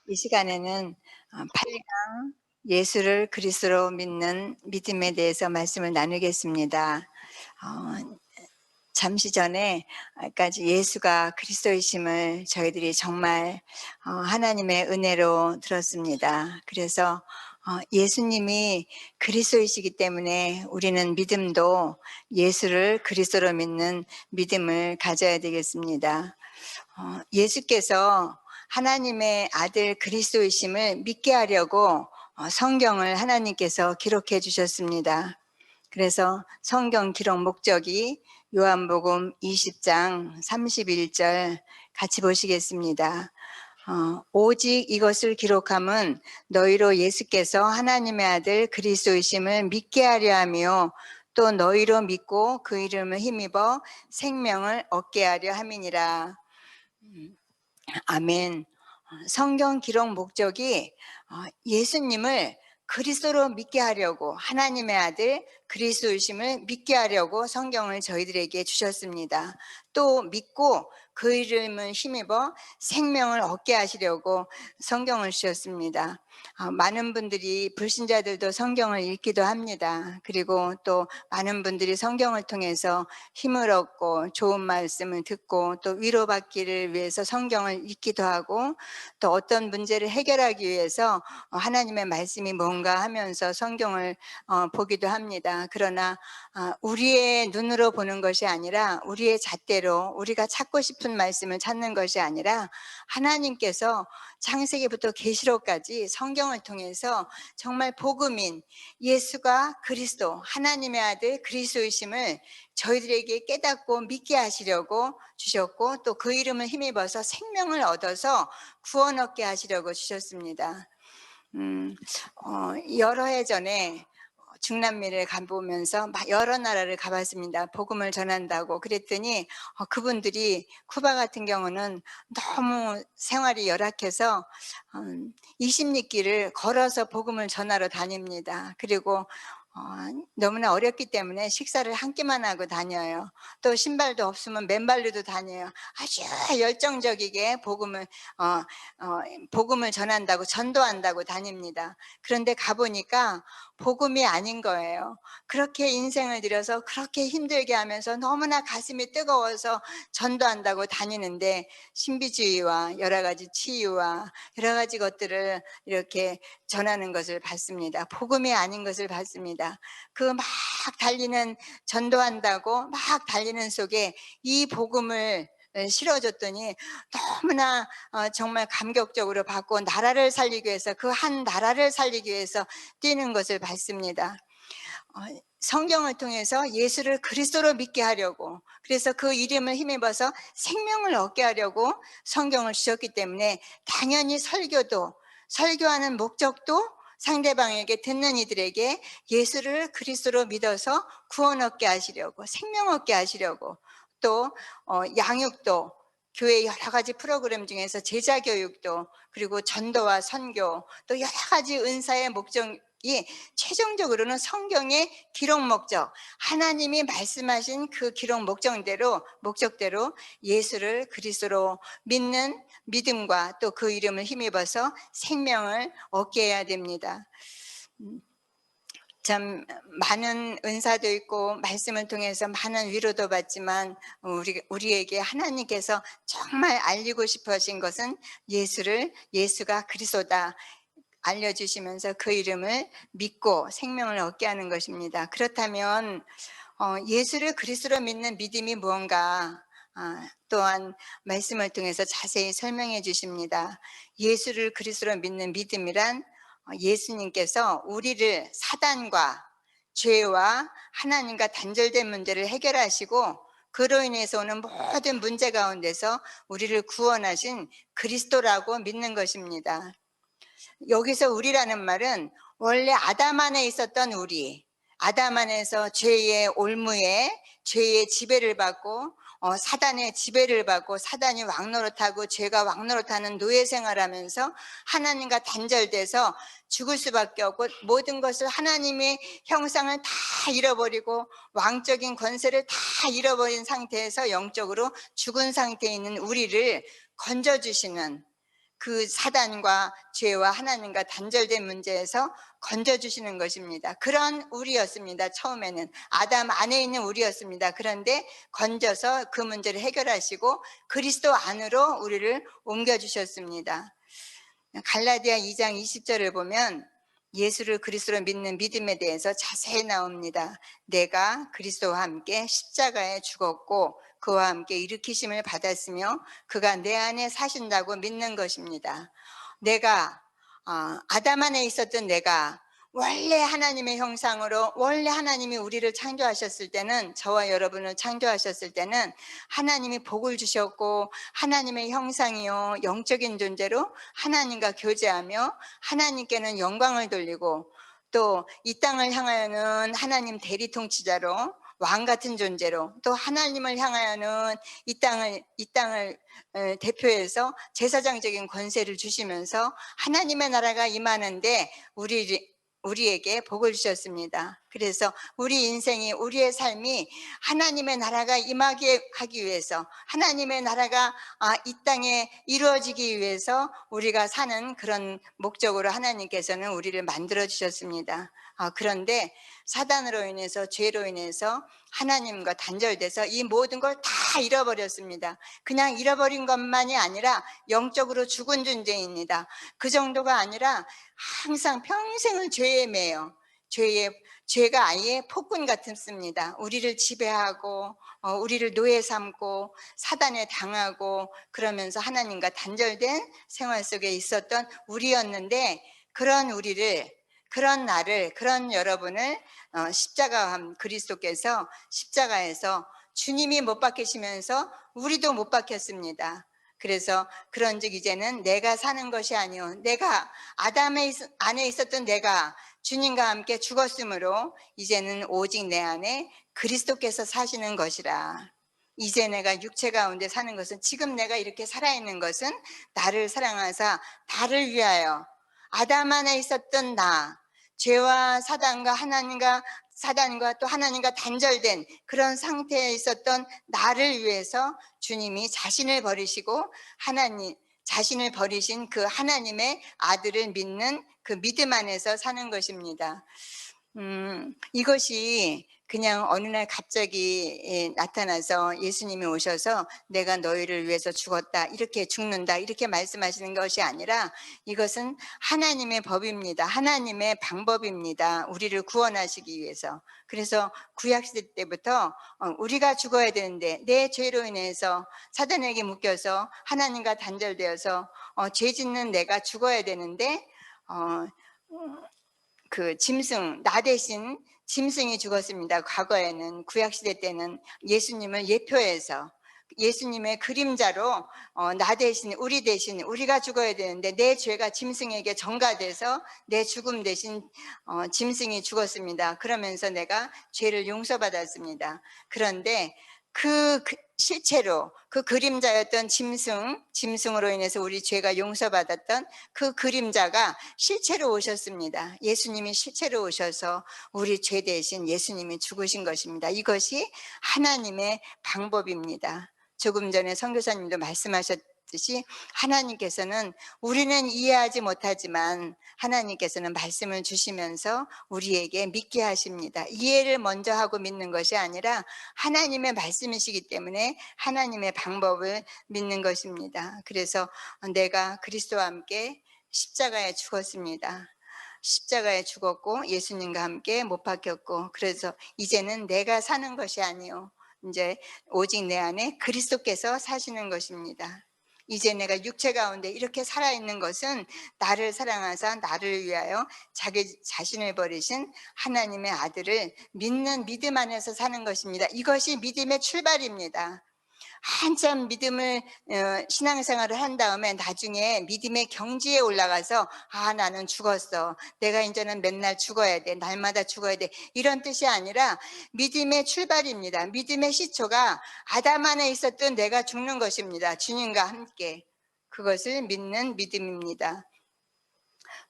이 시간에는 8강 예수를 그리스도로 믿는 믿음에 대해서 말씀을 나누겠습니다. 어 잠시 전에 까지 예수가 그리스도이심을 저희들이 정말 하나님의 은혜로 들었습니다. 그래서 예수님이 그리스도이시기 때문에 우리는 믿음도 예수를 그리스도로 믿는 믿음을 가져야 되겠습니다. 예수께서 하나님의 아들 그리스도이심을 믿게 하려고 성경을 하나님께서 기록해 주셨습니다. 그래서 성경 기록 목적이 요한복음 20장 31절 같이 보시겠습니다. 오직 이것을 기록함은 너희로 예수께서 하나님의 아들 그리스도이심을 믿게 하려 하며 또 너희로 믿고 그 이름을 힘입어 생명을 얻게 하려 함이니라. 아멘. 성경 기록 목적이 예수님을 그리스도로 믿게 하려고, 하나님의 아들 그리스도이심을 믿게 하려고 성경을 저희들에게 주셨습니다. 또 믿고 그 이름을 힘입어 생명을 얻게 하시려고 성경을 주셨습니다. 많은 분들이, 불신자들도 성경을 읽기도 합니다. 그리고 또 많은 분들이 성경을 통해서 힘을 얻고 좋은 말씀을 듣고 또 위로받기를 위해서 성경을 읽기도 하고, 또 어떤 문제를 해결하기 위해서 하나님의 말씀이 뭔가 하면서 성경을 보기도 합니다. 그러나 우리의 눈으로 보는 것이 아니라, 우리의 잣대로 우리가 찾고 싶은 말씀을 찾는 것이 아니라, 하나님께서 창세기부터 계시록까지 성경을 통해서 정말 복음인 예수가 그리스도, 하나님의 아들 그리스도이심을 저희들에게 깨닫고 믿게 하시려고 주셨고, 또 그 이름을 힘입어서 생명을 얻어서 구원 얻게 하시려고 주셨습니다. 여러 해 전에 중남미를 가보면서 여러 나라를 가봤습니다. 복음을 전한다고. 그랬더니 그분들이, 쿠바 같은 경우는 너무 생활이 열악해서 20리길을 걸어서 복음을 전하러 다닙니다. 그리고 너무나 어렵기 때문에 식사를 한 끼만 하고 다녀요. 또 신발도 없으면 맨발로도 다녀요. 아주 열정적이게 복음을 전한다고, 전도한다고 다닙니다. 그런데 가보니까 복음이 아닌 거예요. 그렇게 인생을 들여서 그렇게 힘들게 하면서 너무나 가슴이 뜨거워서 전도한다고 다니는데, 신비주의와 여러 가지 치유와 여러 가지 것들을 이렇게 전하는 것을 봤습니다. 복음이 아닌 것을 봤습니다. 그 막 달리는, 전도한다고 막 달리는 속에 이 복음을 실어줬더니 너무나 정말 감격적으로 받고, 나라를 살리기 위해서, 그 한 나라를 살리기 위해서 뛰는 것을 봤습니다. 성경을 통해서 예수를 그리스도로 믿게 하려고, 그래서 그 이름을 힘입어서 생명을 얻게 하려고 성경을 주셨기 때문에, 당연히 설교하는 목적도 상대방에게, 듣는 이들에게 예수를 그리스도로 믿어서 구원 얻게 하시려고, 생명 얻게 하시려고, 또 양육도, 교회 여러 가지 프로그램 중에서 제자 교육도, 그리고 전도와 선교, 또 여러 가지 은사의 목적이 최종적으로는 성경의 기록 목적, 하나님이 말씀하신 그 기록 목적대로 예수를 그리스도로 믿는 믿음과 또 그 이름을 힘입어서 생명을 얻게 해야 됩니다. 참 많은 은사도 있고 말씀을 통해서 많은 위로도 받지만, 우리에게 하나님께서 정말 알리고 싶어 하신 것은 예수가 그리스도다 알려주시면서 그 이름을 믿고 생명을 얻게 하는 것입니다. 그렇다면 예수를 그리스도로 믿는 믿음이 무언가, 또한 말씀을 통해서 자세히 설명해 주십니다. 예수를 그리스도로 믿는 믿음이란, 예수님께서 우리를 사단과 죄와 하나님과 단절된 문제를 해결하시고, 그로 인해서 오는 모든 문제 가운데서 우리를 구원하신 그리스도라고 믿는 것입니다. 여기서 우리라는 말은 원래 아담 안에 있었던 우리, 아담 안에서 죄의 올무에, 죄의 지배를 받고 사단의 지배를 받고, 사단이 왕노릇하고 죄가 왕노릇하는 노예 생활하면서 하나님과 단절돼서 죽을 수밖에 없고, 모든 것을, 하나님의 형상을 다 잃어버리고 왕적인 권세를 다 잃어버린 상태에서 영적으로 죽은 상태에 있는 우리를 건져주시는, 그 사단과 죄와 하나님과 단절된 문제에서 건져주시는 것입니다. 그런 우리였습니다. 처음에는 아담 안에 있는 우리였습니다. 그런데 건져서 그 문제를 해결하시고 그리스도 안으로 우리를 옮겨주셨습니다. 갈라디아 2장 20절을 보면 예수를 그리스도로 믿는 믿음에 대해서 자세히 나옵니다. 내가 그리스도와 함께 십자가에 죽었고 그와 함께 일으키심을 받았으며 그가 내 안에 사신다고 믿는 것입니다. 내가 아담 안에 있었던 내가 원래 하나님의 형상으로, 원래 하나님이 우리를 창조하셨을 때는, 저와 여러분을 창조하셨을 때는 하나님이 복을 주셨고 하나님의 형상이요 영적인 존재로 하나님과 교제하며 하나님께는 영광을 돌리고 또 이 땅을 향하여는 하나님 대리 통치자로 왕 같은 존재로 또 하나님을 향하여는 이 땅을 대표해서 제사장적인 권세를 주시면서 하나님의 나라가 임하는데 우리에게 복을 주셨습니다. 그래서 우리 인생이, 우리의 삶이 하나님의 나라가 임하게 하기 위해서, 하나님의 나라가 이 땅에 이루어지기 위해서 우리가 사는 그런 목적으로 하나님께서는 우리를 만들어 주셨습니다. 그런데 사단으로 인해서, 죄로 인해서 하나님과 단절돼서 이 모든 걸 다 잃어버렸습니다. 그냥 잃어버린 것만이 아니라 영적으로 죽은 존재입니다. 그 정도가 아니라 항상 평생을 죄에 매여 죄가 아예 폭군 같습니다. 우리를 지배하고 우리를 노예 삼고 사단에 당하고 그러면서 하나님과 단절된 생활 속에 있었던 우리였는데, 그런 우리를, 그런 나를, 그런 여러분을 그리스도께서 십자가에서 주님이 못 박히시면서 우리도 못 박혔습니다. 그래서 그런즉 이제는 내가 사는 것이 아니요 내가 아담 안에 있었던 내가 주님과 함께 죽었으므로 이제는 오직 내 안에 그리스도께서 사시는 것이라. 이제 내가 육체 가운데 사는 것은, 지금 내가 이렇게 살아있는 것은 나를 사랑하사 나를 위하여, 아담 안에 있었던 나, 죄와 사단과 또 하나님과 단절된 그런 상태에 있었던 나를 위해서 주님이 자신을 버리시고 자신을 버리신 그 하나님의 아들을 믿는 그 믿음 안에서 사는 것입니다. 이것이 그냥 어느 날 갑자기 나타나서 예수님이 오셔서 내가 너희를 위해서 죽었다, 이렇게 죽는다, 이렇게 말씀하시는 것이 아니라 이것은 하나님의 법입니다. 하나님의 방법입니다. 우리를 구원하시기 위해서. 그래서 구약시대 때부터 우리가 죽어야 되는데, 내 죄로 인해서 사단에게 묶여서 하나님과 단절되어서 죄 짓는 내가 죽어야 되는데 그 짐승, 나 대신 짐승이 죽었습니다. 과거에는, 구약시대 때는 예수님을 예표해서 예수님의 그림자로 나 대신, 우리 대신, 우리가 죽어야 되는데 내 죄가 짐승에게 전가돼서 내 죽음 대신 짐승이 죽었습니다. 그러면서 내가 죄를 용서받았습니다. 그런데 실체로 그 그림자였던 짐승으로 인해서 우리 죄가 용서받았던 그 그림자가 실체로 오셨습니다. 예수님이 실체로 오셔서 우리 죄 대신 예수님이 죽으신 것입니다. 이것이 하나님의 방법입니다. 조금 전에 선교사님도 말씀하셨듯이 하나님께서는, 우리는 이해하지 못하지만 하나님께서는 말씀을 주시면서 우리에게 믿게 하십니다. 이해를 먼저 하고 믿는 것이 아니라 하나님의 말씀이시기 때문에 하나님의 방법을 믿는 것입니다. 그래서 내가 그리스도와 함께 십자가에 죽었습니다. 십자가에 죽었고 예수님과 함께 못 박혔고, 그래서 이제는 내가 사는 것이 아니요 이제 오직 내 안에 그리스도께서 사시는 것입니다. 이제 내가 육체 가운데 이렇게 살아있는 것은 나를 사랑하사 나를 위하여 자기 자신을 버리신 하나님의 아들을 믿는 믿음 안에서 사는 것입니다. 이것이 믿음의 출발입니다. 한참 신앙생활을 한 다음에 나중에 믿음의 경지에 올라가서 나는 죽었어, 내가 이제는 맨날 죽어야 돼, 날마다 죽어야 돼, 이런 뜻이 아니라 믿음의 출발입니다. 믿음의 시초가 아담 안에 있었던 내가 죽는 것입니다. 주님과 함께. 그것을 믿는 믿음입니다.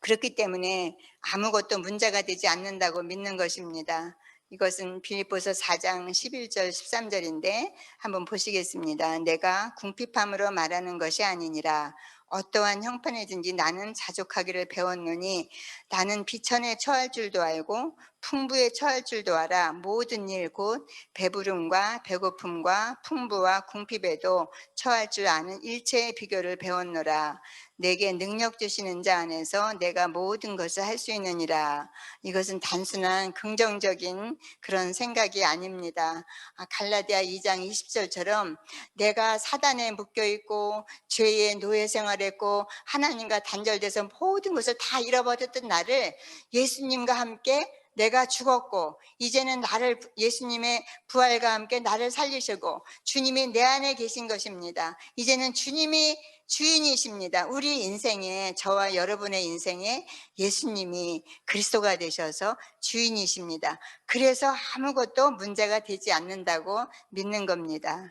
그렇기 때문에 아무것도 문제가 되지 않는다고 믿는 것입니다. 이것은 빌립보서 4장 11절 13절인데 한번 보시겠습니다. 내가 궁핍함으로 말하는 것이 아니니라. 어떠한 형편이든지 나는 자족하기를 배웠노니 나는 비천에 처할 줄도 알고 풍부에 처할 줄도 알아. 모든 일 곧 배부름과 배고픔과 풍부와 궁핍에도 처할 줄 아는 일체의 비결을 배웠노라. 내게 능력 주시는 자 안에서 내가 모든 것을 할 수 있느니라. 이것은 단순한 긍정적인 그런 생각이 아닙니다. 갈라디아 2장 20절처럼 내가 사단에 묶여 있고 죄의 노예 생활했고 하나님과 단절돼서 모든 것을 다 잃어버렸던 나를 예수님과 함께 내가 죽었고 이제는 나를 예수님의 부활과 함께 나를 살리시고 주님이 내 안에 계신 것입니다. 이제는 주님이 주인이십니다. 우리 인생에, 저와 여러분의 인생에 예수님이 그리스도가 되셔서 주인이십니다. 그래서 아무것도 문제가 되지 않는다고 믿는 겁니다.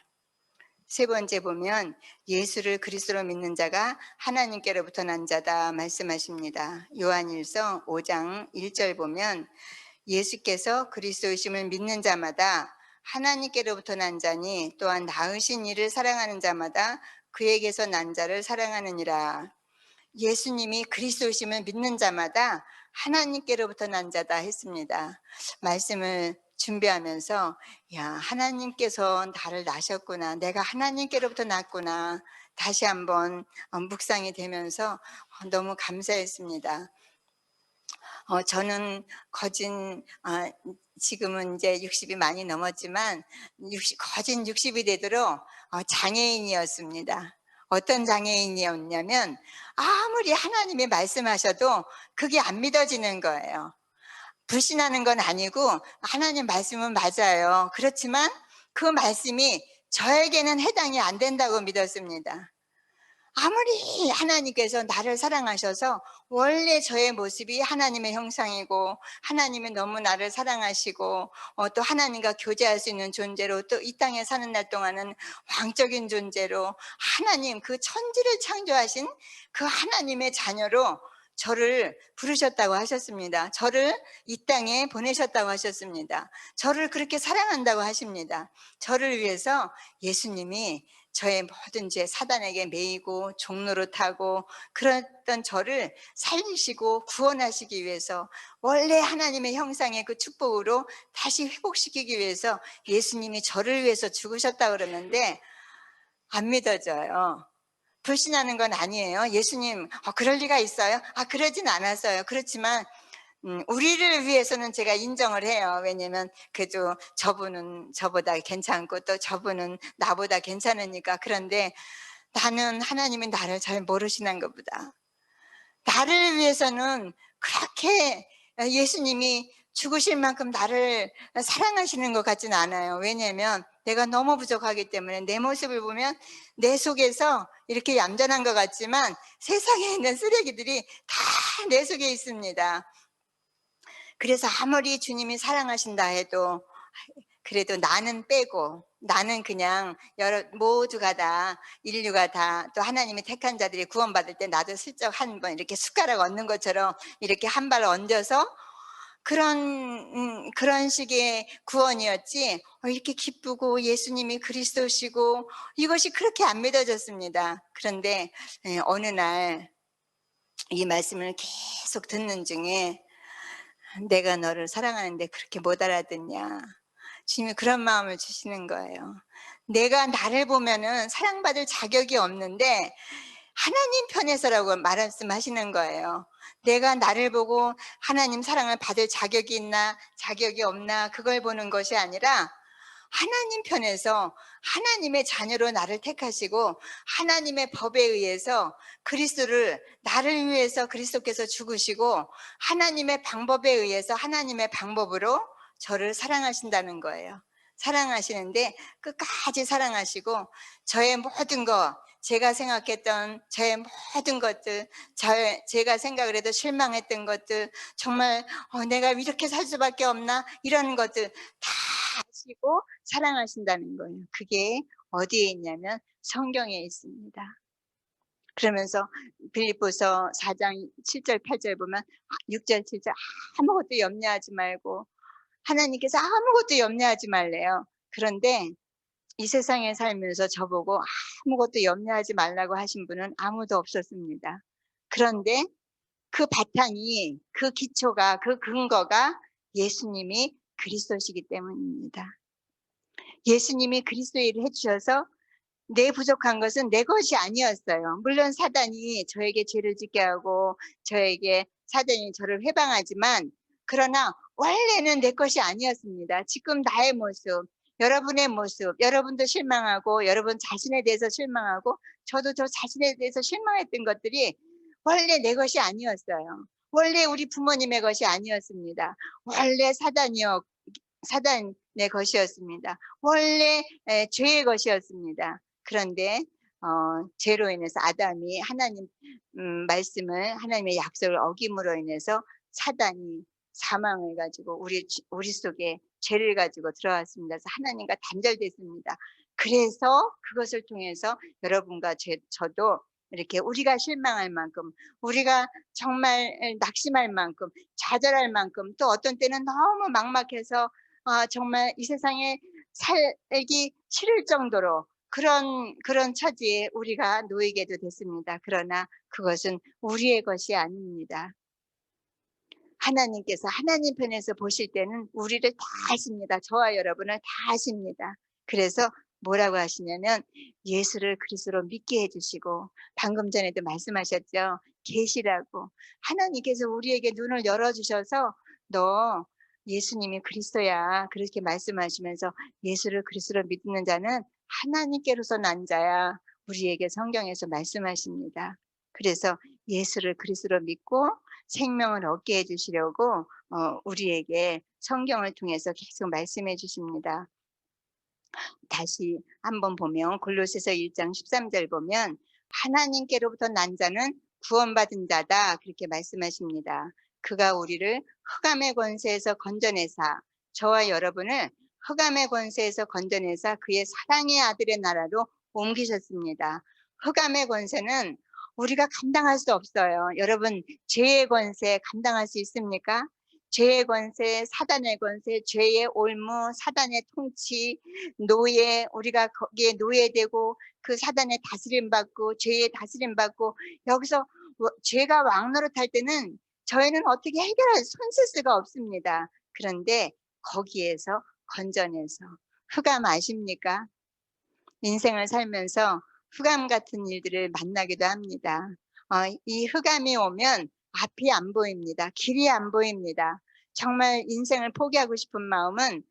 세 번째 보면 예수를 그리스도로 믿는 자가 하나님께로부터 난 자다 말씀하십니다. 요한일서 5장 1절 보면 예수께서 그리스도이심을 믿는 자마다 하나님께로부터 난 자니 또한 낳으신 이를 사랑하는 자마다 그에게서 난 자를 사랑하느니라. 예수님이 그리스도이심을 믿는 자마다 하나님께로부터 난 자다 했습니다. 말씀을 준비하면서 야, 하나님께서 나를 낳으셨구나, 내가 하나님께로부터 났구나, 다시 한번 묵상이 되면서 너무 감사했습니다. 저는 지금은 이제 60이 많이 넘었지만 거진 60이 되도록 장애인이었습니다. 어떤 장애인이었냐면 아무리 하나님이 말씀하셔도 그게 안 믿어지는 거예요. 불신하는 건 아니고 하나님 말씀은 맞아요. 그렇지만 그 말씀이 저에게는 해당이 안 된다고 믿었습니다. 아무리 하나님께서 나를 사랑하셔서 원래 저의 모습이 하나님의 형상이고 하나님이 너무 나를 사랑하시고 또 하나님과 교제할 수 있는 존재로 또 이 땅에 사는 날 동안은 왕적인 존재로 하나님 그 천지를 창조하신 그 하나님의 자녀로 저를 부르셨다고 하셨습니다. 저를 이 땅에 보내셨다고 하셨습니다. 저를 그렇게 사랑한다고 하십니다. 저를 위해서 예수님이 저의 모든 죄 사단에게 매이고 종로로 타고 그랬던 저를 살리시고 구원하시기 위해서 원래 하나님의 형상의 그 축복으로 다시 회복시키기 위해서 예수님이 저를 위해서 죽으셨다고 그러는데 안 믿어져요. 불신하는 건 아니에요. 예수님 그럴 리가 있어요? 그러진 않았어요. 그렇지만 우리를 위해서는 제가 인정을 해요. 왜냐면 그래도 저분은 저보다 괜찮고 또 저분은 나보다 괜찮으니까. 그런데 나는 하나님이 나를 잘 모르시는 것보다 나를 위해서는 그렇게 예수님이 죽으실 만큼 나를 사랑하시는 것 같지는 않아요. 왜냐면 내가 너무 부족하기 때문에 내 모습을 보면 내 속에서 이렇게 얌전한 것 같지만 세상에 있는 쓰레기들이 다 내 속에 있습니다. 그래서 아무리 주님이 사랑하신다 해도 그래도 나는 빼고 나는 그냥 모두가 다 인류가 다 또 하나님이 택한 자들이 구원받을 때 나도 슬쩍 한번 이렇게 숟가락 얹는 것처럼 이렇게 한 발 얹어서 그런 식의 구원이었지 이렇게 기쁘고 예수님이 그리스도시고 이것이 그렇게 안 믿어졌습니다. 그런데 어느 날 이 말씀을 계속 듣는 중에 내가 너를 사랑하는데 그렇게 못 알아듣냐. 주님이 그런 마음을 주시는 거예요. 내가 나를 보면은 사랑받을 자격이 없는데 하나님 편에서라고 말씀하시는 거예요. 내가 나를 보고 하나님 사랑을 받을 자격이 있나 자격이 없나 그걸 보는 것이 아니라 하나님 편에서 하나님의 자녀로 나를 택하시고 하나님의 법에 의해서 그리스도를 나를 위해서 그리스도께서 죽으시고 하나님의 방법에 의해서 하나님의 방법으로 저를 사랑하신다는 거예요. 사랑하시는데 끝까지 사랑하시고 저의 모든 것, 제가 생각했던 저의 모든 것들, 제가 생각을 해도 실망했던 것들, 정말 내가 이렇게 살 수밖에 없나 이런 것들 다 아시고 사랑하신다는 거예요. 그게 어디에 있냐면 성경에 있습니다. 그러면서 빌립보서 4장 7절 8절 보면 6절 7절 아무것도 염려하지 말고 하나님께서 아무것도 염려하지 말래요. 그런데 이 세상에 살면서 저보고 아무것도 염려하지 말라고 하신 분은 아무도 없었습니다. 그런데 그 바탕이, 그 기초가, 그 근거가 예수님이 그리스도시기 때문입니다. 예수님이 그리스도의 일을 해 주셔서 내 부족한 것은 내 것이 아니었어요. 물론 사단이 저에게 죄를 짓게 하고 사단이 저를 회방하지만, 그러나 원래는 내 것이 아니었습니다. 지금 나의 모습, 여러분의 모습, 여러분도 실망하고 여러분 자신에 대해서 실망하고 저도 저 자신에 대해서 실망했던 것들이 원래 내 것이 아니었어요. 원래 우리 부모님의 것이 아니었습니다. 원래 사단의 것이었습니다. 원래 죄의 것이었습니다. 그런데 죄로 인해서 아담이 하나님 말씀을, 하나님의 약속을 어김으로 인해서 사단이 사망을 가지고 우리 속에 죄를 가지고 들어왔습니다. 그래서 하나님과 단절됐습니다. 그래서 그것을 통해서 여러분과 저도 이렇게 우리가 실망할 만큼, 우리가 정말 낙심할 만큼, 좌절할 만큼, 또 어떤 때는 너무 막막해서 정말 이 세상에 살기 싫을 정도로 그런 처지에 우리가 놓이게도 됐습니다. 그러나 그것은 우리의 것이 아닙니다. 하나님께서 하나님 편에서 보실 때는 우리를 다 아십니다. 저와 여러분을 다 아십니다. 그래서 뭐라고 하시냐면 예수를 그리스도로 믿게 해주시고, 방금 전에도 말씀하셨죠. 계시라고. 하나님께서 우리에게 눈을 열어주셔서 너 예수님이 그리스도야, 그렇게 말씀하시면서 예수를 그리스도로 믿는 자는 하나님께로서 난 자야, 우리에게 성경에서 말씀하십니다. 그래서 예수를 그리스도로 믿고 생명을 얻게 해주시려고 우리에게 성경을 통해서 계속 말씀해 주십니다. 다시 한번 보면 골로새서 1장 13절 보면 하나님께로부터 난 자는 구원받은 자다, 그렇게 말씀하십니다. 그가 우리를 흑암의 권세에서 건져내사, 저와 여러분을 흑암의 권세에서 건져내사 그의 사랑의 아들의 나라로 옮기셨습니다. 흑암의 권세는 우리가 감당할 수 없어요. 여러분, 죄의 권세 감당할 수 있습니까? 죄의 권세, 사단의 권세, 죄의 올무, 사단의 통치, 노예, 우리가 거기에 노예되고 그 사단의 다스림 받고 죄의 다스림 받고, 여기서 죄가 왕노릇할 때는 저희는 어떻게 손 쓸 수가 없습니다. 그런데 거기에서 건져내서, 흑암 아십니까? 인생을 살면서 흑암 같은 일들을 만나기도 합니다. 이 흑암이 오면 앞이 안 보입니다. 길이 안 보입니다. 정말 인생을 포기하고 싶은 마음은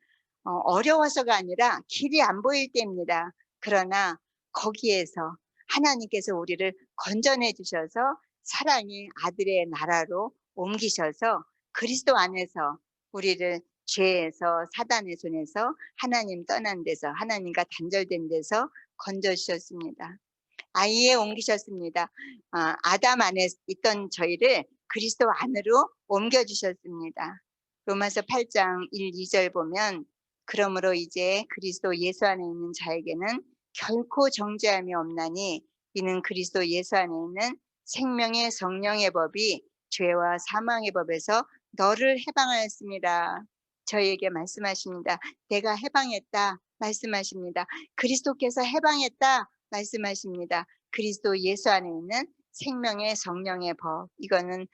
어려워서가 아니라 길이 안 보일 때입니다. 그러나 거기에서 하나님께서 우리를 건져내 주셔서 사랑의 아들의 나라로 옮기셔서 그리스도 안에서 우리를 죄에서, 사단의 손에서, 하나님 떠난 데서, 하나님과 단절된 데서 건져 주셨습니다. 아이에 옮기셨습니다. 아담 안에 있던 저희를 그리스도 안으로 옮겨 주셨습니다. 로마서 8장 1, 2절 보면 그러므로 이제 그리스도 예수 안에 있는 자에게는 결코 정죄함이 없나니 이는 그리스도 예수 안에 있는 생명의 성령의 법이 죄와 사망의 법에서 너를 해방하였습니다. 저희에게 말씀하십니다. 내가 해방했다 말씀하십니다. 그리스도께서 해방했다 말씀하십니다. 그리스도 예수 안에 있는 생명의 성령의 법, 이거는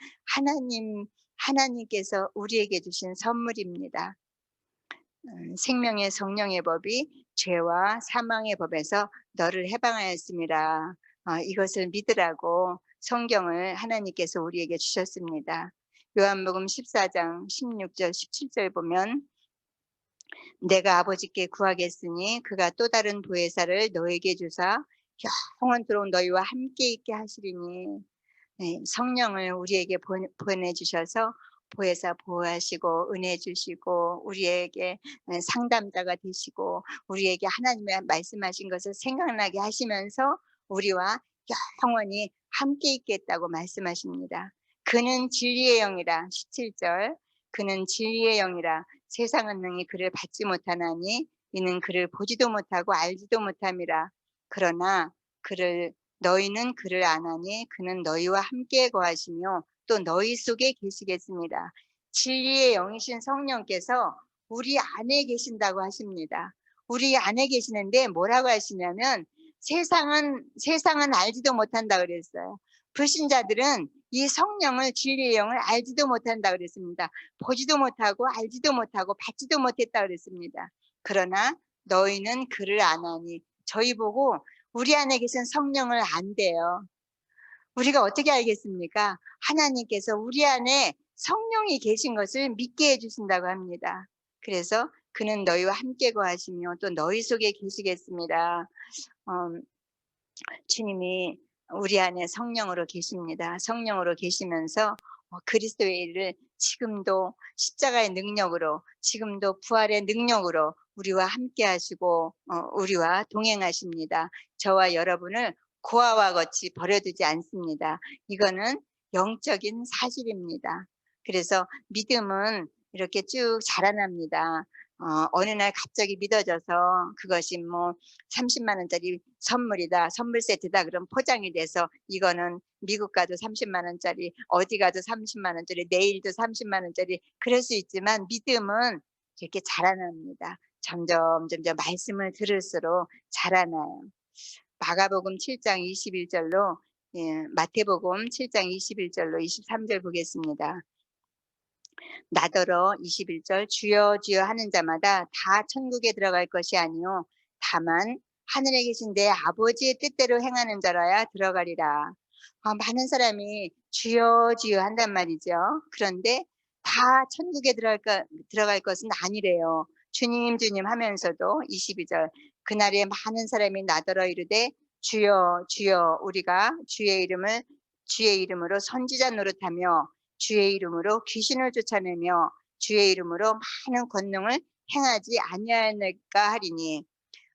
하나님께서 우리에게 주신 선물입니다. 생명의 성령의 법이 죄와 사망의 법에서 너를 해방하였습니다. 이것을 믿으라고 성경을 하나님께서 우리에게 주셨습니다. 요한복음 14장 16절 17절 보면 내가 아버지께 구하겠으니 그가 또 다른 보혜사를 너에게 주사 영원토록 너희와 함께 있게 하시리니, 성령을 우리에게 보내주셔서 보혜사 보호하시고 은혜 주시고 우리에게 상담자가 되시고 우리에게 하나님의 말씀하신 것을 생각나게 하시면서 우리와 영원히 함께 있겠다고 말씀하십니다. 그는 진리의 영이라, 17절, 그는 진리의 영이라 세상은 능히 그를 받지 못하나니 이는 그를 보지도 못하고 알지도 못함이라. 그러나 너희는 그를 아나니 그는 너희와 함께 거하시며 또 너희 속에 계시겠습니다. 진리의 영이신 성령께서 우리 안에 계신다고 하십니다. 우리 안에 계시는데 뭐라고 하시냐면 세상은 알지도 못한다 그랬어요. 불신자들은 이 성령을 진리의 영을 알지도 못한다 그랬습니다. 보지도 못하고 알지도 못하고 받지도 못했다 그랬습니다. 그러나 너희는 그를 아나니 저희 보고 우리 안에 계신 성령을 안대요. 우리가 어떻게 알겠습니까? 하나님께서 우리 안에 성령이 계신 것을 믿게 해주신다고 합니다. 그래서 그는 너희와 함께 거하시며 또 너희 속에 계시겠습니다. 음, 주님이 우리 안에 성령으로 계십니다. 성령으로 계시면서 그리스도의 일을 지금도 십자가의 능력으로, 지금도 부활의 능력으로 우리와 함께 하시고 우리와 동행하십니다. 저와 여러분을 고아와 같이 버려두지 않습니다. 이거는 영적인 사실입니다. 그래서 믿음은 이렇게 쭉 자라납니다. 어느 날 갑자기 믿어져서 그것이 뭐 30만 원짜리 선물이다, 선물 세트다 그럼 포장이 돼서 이거는 미국 가도 30만 원짜리, 어디 가도 30만 원짜리, 내일도 30만 원짜리 그럴 수 있지만 믿음은 이렇게 자라납니다. 점점 말씀을 들을수록 자라나요. 마가복음 7장 21절로 마태복음 7장 21절로 23절 보겠습니다. 나더러 21절 주여 주여 하는 자마다 다 천국에 들어갈 것이 아니요 다만 하늘에 계신 내 아버지의 뜻대로 행하는 자라야 들어가리라. 많은 사람이 주여 주여 한단 말이죠. 그런데 다 천국에 들어갈 것은 아니래요. 주님 주님 하면서도 22절 그날에 많은 사람이 나더러 이르되 주여 주여 우리가 주의 이름으로 선지자 노릇하며 주의 이름으로 귀신을 쫓아내며 주의 이름으로 많은 권능을 행하지 아니하였을까 하리니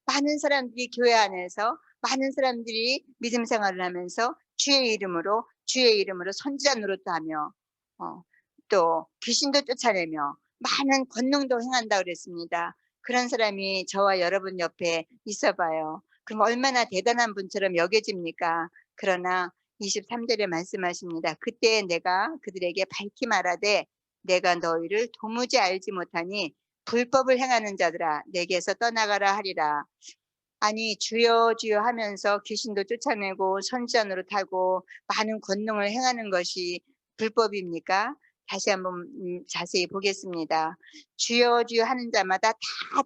많은 사람들이 교회 안에서 많은 사람들이 믿음 생활을 하면서 주의 이름으로 선지자 노릇도 하며 또 귀신도 쫓아내며 많은 권능도 행한다 그랬습니다. 그런 사람이 저와 여러분 옆에 있어 봐요. 그럼 얼마나 대단한 분처럼 여겨집니까? 그러나 23절에 말씀하십니다. 그때 내가 그들에게 밝히 말하되 내가 너희를 도무지 알지 못하니 불법을 행하는 자들아 내게서 떠나가라 하리라. 아니 주여 주여 하면서 귀신도 쫓아내고 선지자 노릇하고 많은 권능을 행하는 것이 불법입니까? 다시 한번 자세히 보겠습니다. 주여 주여 하는 자마다 다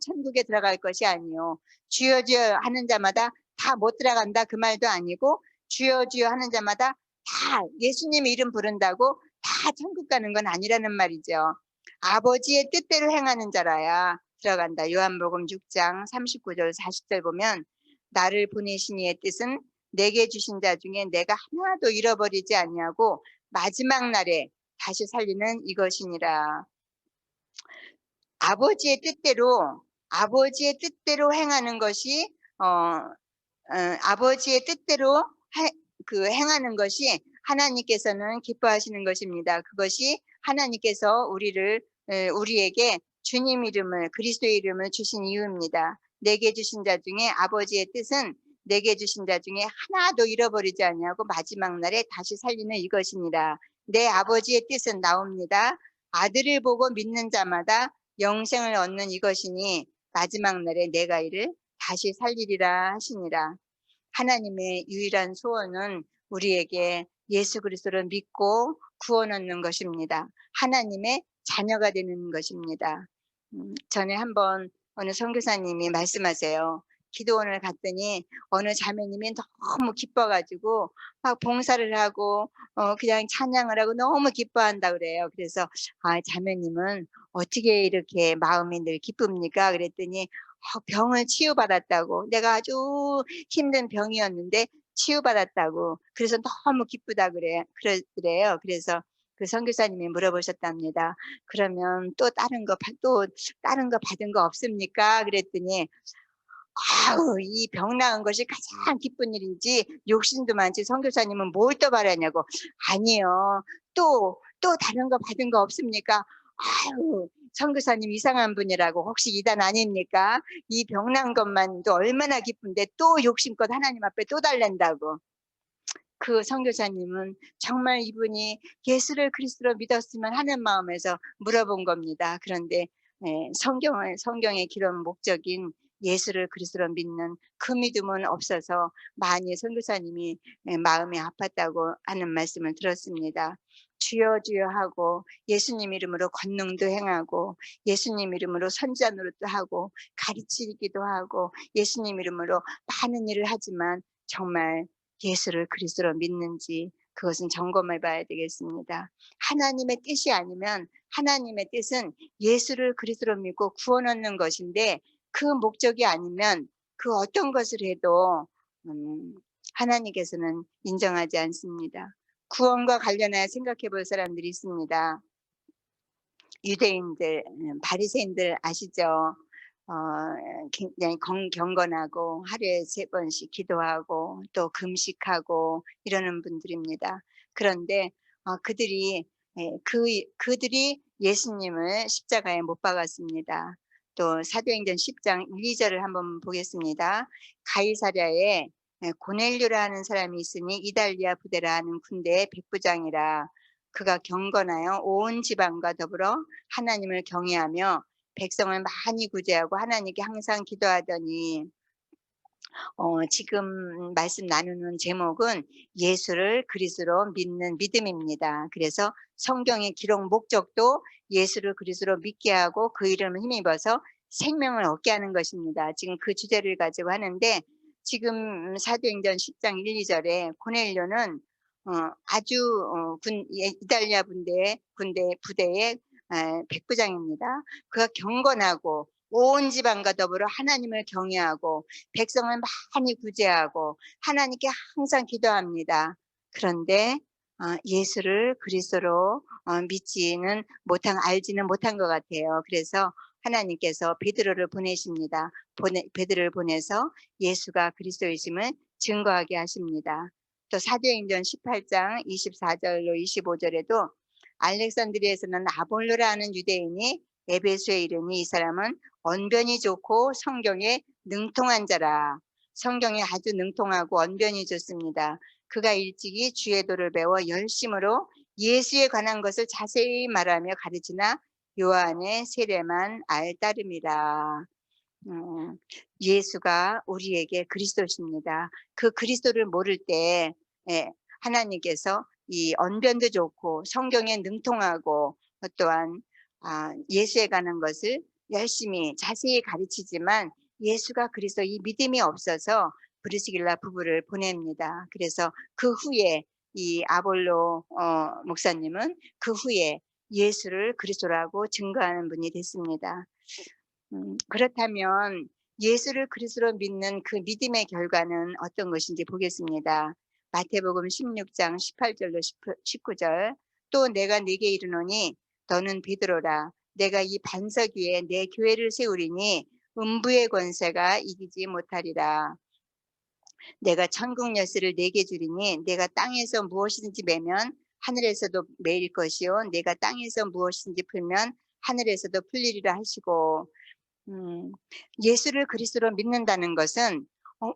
천국에 들어갈 것이 아니요 주여 주여 하는 자마다 다 못 들어간다 그 말도 아니고 주여 주여 하는 자마다 다 예수님 이름 부른다고 다 천국 가는 건 아니라는 말이죠. 아버지의 뜻대로 행하는 자라야 들어간다. 요한복음 6장 39절 40절 보면 나를 보내신 이의 뜻은 내게 주신 자 중에 내가 하나도 잃어버리지 아니하고 마지막 날에 다시 살리는 이것이니라. 아버지의 뜻대로 행하는 것이 아버지의 뜻대로 행하는 것이 하나님께서는 기뻐하시는 것입니다. 그것이 하나님께서 우리에게 주님 이름을 그리스도의 이름을 주신 이유입니다. 내게 주신 자 중에 아버지의 뜻은 내게 주신 자 중에 하나도 잃어버리지 아니하고 마지막 날에 다시 살리는 이것이니라. 내 아버지의 뜻은 나옵니다. 아들을 보고 믿는 자마다 영생을 얻는 이것이니 마지막 날에 내가 이를 다시 살리리라 하시니라. 하나님의 유일한 소원은 우리에게 예수 그리스도를 믿고 구원 얻는 것입니다. 하나님의 자녀가 되는 것입니다. 전에 한번 어느 선교사님이 말씀하세요. 기도원을 갔더니 어느 자매님이 너무 기뻐가지고 막 봉사를 하고 그냥 찬양을 하고 너무 기뻐한다 그래요. 그래서 자매님은 어떻게 이렇게 마음이 늘 기쁩니까? 그랬더니 병을 치유받았다고. 내가 아주 힘든 병이었는데 치유받았다고. 그래서 너무 기쁘다 그래요. 그래서 그 선교사님이 물어보셨답니다. 그러면 또 다른 거 받은 거 없습니까? 그랬더니 이 병 나은 것이 가장 기쁜 일인지 욕심도 많지 선교사님은 뭘 또 바라냐고. 아니요. 또 다른 거 받은 거 없습니까? 선교사님 이상한 분이라고. 혹시 이단 아닙니까? 이 병난 것만도 얼마나 기쁜데 또 욕심껏 하나님 앞에 또 달랜다고. 그 선교사님은 정말 이분이 예수를 그리스도로 믿었으면 하는 마음에서 물어본 겁니다. 그런데 성경의 기록 목적인 예수를 그리스도로 믿는 그 믿음은 없어서 많이 선교사님이 마음이 아팠다고 하는 말씀을 들었습니다. 주여 주여 하고 예수님 이름으로 권능도 행하고 예수님 이름으로 선지자 노릇도 하고 가르치기도 하고 예수님 이름으로 많은 일을 하지만 정말 예수를 그리스도로 믿는지 그것은 점검해 봐야 되겠습니다. 하나님의 뜻이 아니면 하나님의 뜻은 예수를 그리스도로 믿고 구원 얻는 것인데 그 목적이 아니면 그 어떤 것을 해도 하나님께서는 인정하지 않습니다. 구원과 관련하여 생각해 볼 사람들이 있습니다. 유대인들, 바리새인들 아시죠? 굉장히 경건하고 하루에 3번씩 기도하고 또 금식하고 이러는 분들입니다. 그런데 그들이 예수님을 십자가에 못 박았습니다. 또 사도행전 10장 1, 2절을 한번 보겠습니다. 가이사랴에 고넬료라 하는 사람이 있으니 이달리아 부대라 하는 군대의 백부장이라. 그가 경건하여 온 지방과 더불어 하나님을 경외하며 백성을 많이 구제하고 하나님께 항상 기도하더니 지금 말씀 나누는 제목은 예수를 그리스도로 믿는 믿음입니다. 그래서 성경의 기록 목적도 예수를 그리스도로 믿게 하고 그 이름을 힘입어서 생명을 얻게 하는 것입니다. 지금 그 주제를 가지고 하는데 지금 사도행전 10장 1, 2절에 고넬료는 아주 이달리아 부대의 백부장입니다. 그가 경건하고 온 지방과 더불어 하나님을 경외하고 백성을 많이 구제하고 하나님께 항상 기도합니다. 그런데 예수를 그리스도로 알지는 못한 것 같아요. 그래서 하나님께서 베드로를 보내십니다. 베드로를 보내서 예수가 그리스도이심을 증거하게 하십니다. 또 사도행전 18장 24절로 25절에도 알렉산드리아에서는 아볼로라는 유대인이 에베소에 이르니 이 사람은 언변이 좋고 성경에 능통한 자라. 성경에 아주 능통하고 언변이 좋습니다. 그가 일찍이 주의 도를 배워 열심으로 예수에 관한 것을 자세히 말하며 가르치나 요한의 세례만 알 따름이라. 예수가 우리에게 그리스도십니다. 그 그리스도를 모를 때 하나님께서 이 언변도 좋고 성경에 능통하고 또한 예수에 관한 것을 열심히 자세히 가르치지만 예수가 그리스도 이 믿음이 없어서 브리스길라 부부를 보냅니다. 그래서 그 후에 이 아볼로 목사님은 그 후에 예수를 그리스도라고 증거하는 분이 됐습니다. 그렇다면 예수를 그리스도로 믿는 그 믿음의 결과는 어떤 것인지 보겠습니다. 마태복음 16장 18절로 19절. 또 내가 네게 이르노니 너는 베드로라. 내가 이 반석 위에 내 교회를 세우리니 음부의 권세가 이기지 못하리라. 내가 천국 열쇠를 네게 주리니 내가 땅에서 무엇이든지 매면 하늘에서도 매일 것이요 내가 땅에서 무엇이든지 풀면 하늘에서도 풀리리라 하시고. 예수를 그리스도로 믿는다는 것은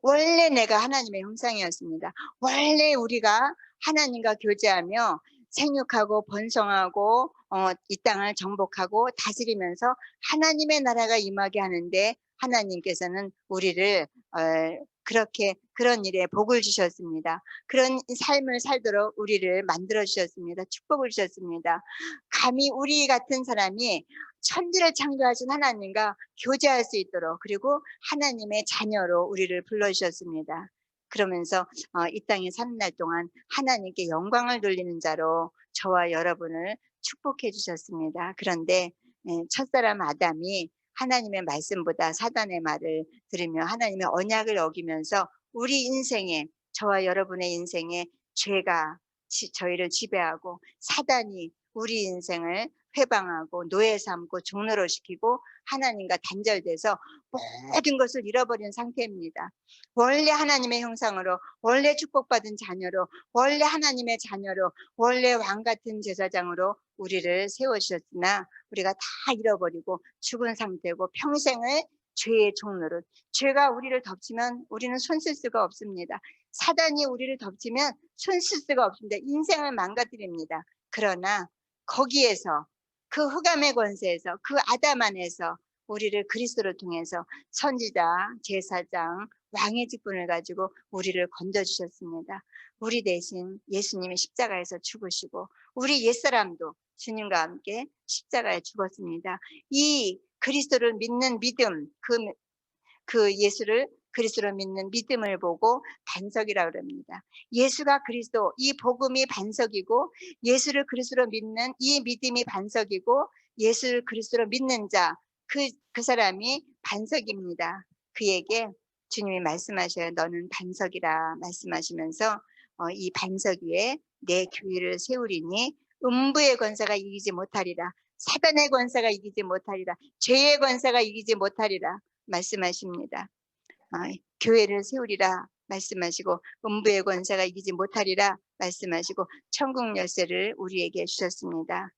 원래 내가 하나님의 형상이었습니다. 원래 우리가 하나님과 교제하며 생육하고 번성하고 이 땅을 정복하고 다스리면서 하나님의 나라가 임하게 하는데 하나님께서는 우리를 그런 일에 복을 주셨습니다. 그런 삶을 살도록 우리를 만들어 주셨습니다. 축복을 주셨습니다. 감히 우리 같은 사람이 천지를 창조하신 하나님과 교제할 수 있도록 그리고 하나님의 자녀로 우리를 불러주셨습니다. 그러면서 이 땅에 사는 날 동안 하나님께 영광을 돌리는 자로 저와 여러분을 축복해 주셨습니다. 그런데 첫사람 아담이 하나님의 말씀보다 사단의 말을 들으며 하나님의 언약을 어기면서 우리 인생에 저와 여러분의 인생에 죄가 저희를 지배하고 사단이 우리 인생을 회방하고 노예 삼고 종로로 시키고 하나님과 단절돼서 모든 것을 잃어버린 상태입니다. 원래 하나님의 형상으로 원래 축복받은 자녀로 원래 하나님의 자녀로 원래 왕같은 제사장으로 우리를 세워주셨으나 우리가 다 잃어버리고 죽은 상태고 평생을 죄의 종로로 죄가 우리를 덮치면 우리는 손쓸 수가 없습니다. 사단이 우리를 덮치면 손쓸 수가 없습니다. 인생을 망가뜨립니다. 그러나 거기에서 그 흑암의 권세에서 그 아담 안에서 우리를 그리스도를 통해서 선지자, 제사장, 왕의 직분을 가지고 우리를 건져 주셨습니다. 우리 대신 예수님이 십자가에서 죽으시고 우리 옛사람도 주님과 함께 십자가에 죽었습니다. 이 그리스도를 믿는 믿음, 그 예수를 그리스도로 믿는 믿음을 보고 반석이라고 그럽니다. 예수가 그리스도, 이 복음이 반석이고 예수를 그리스도로 믿는 이 믿음이 반석이고 예수를 그리스도로 믿는 자, 그 사람이 반석입니다. 그에게 주님이 말씀하셔요. 너는 반석이라 말씀하시면서 이 반석 위에 내 교회를 세우리니 음부의 권세가 이기지 못하리라. 사단의 권세가 이기지 못하리라. 죄의 권세가 이기지 못하리라. 말씀하십니다. 교회를 세우리라 말씀하시고 음부의 권세가 이기지 못하리라 말씀하시고 천국 열쇠를 우리에게 주셨습니다.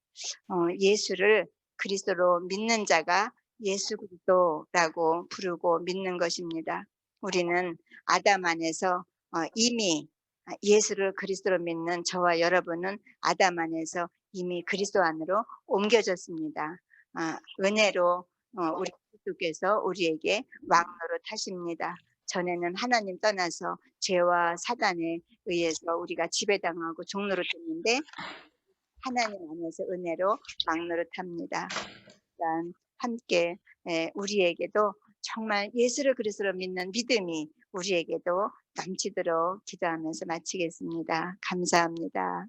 예수를 그리스도로 믿는 자가 예수 그리스도라고 부르고 믿는 것입니다. 우리는 아담 안에서 이미 예수를 그리스도로 믿는 저와 여러분은 아담 안에서 이미 그리스도 안으로 옮겨졌습니다. 은혜로 우리 그리스도께서 우리에게 왕노릇 하십니다. 전에는 하나님 떠나서 죄와 사단에 의해서 우리가 지배당하고 종노릇했는데 하나님 안에서 은혜로 왕노릇합니다. 일단 함께 우리에게도 정말 예수를 그리스도로 믿는 믿음이 우리에게도 넘치도록 기도하면서 마치겠습니다. 감사합니다.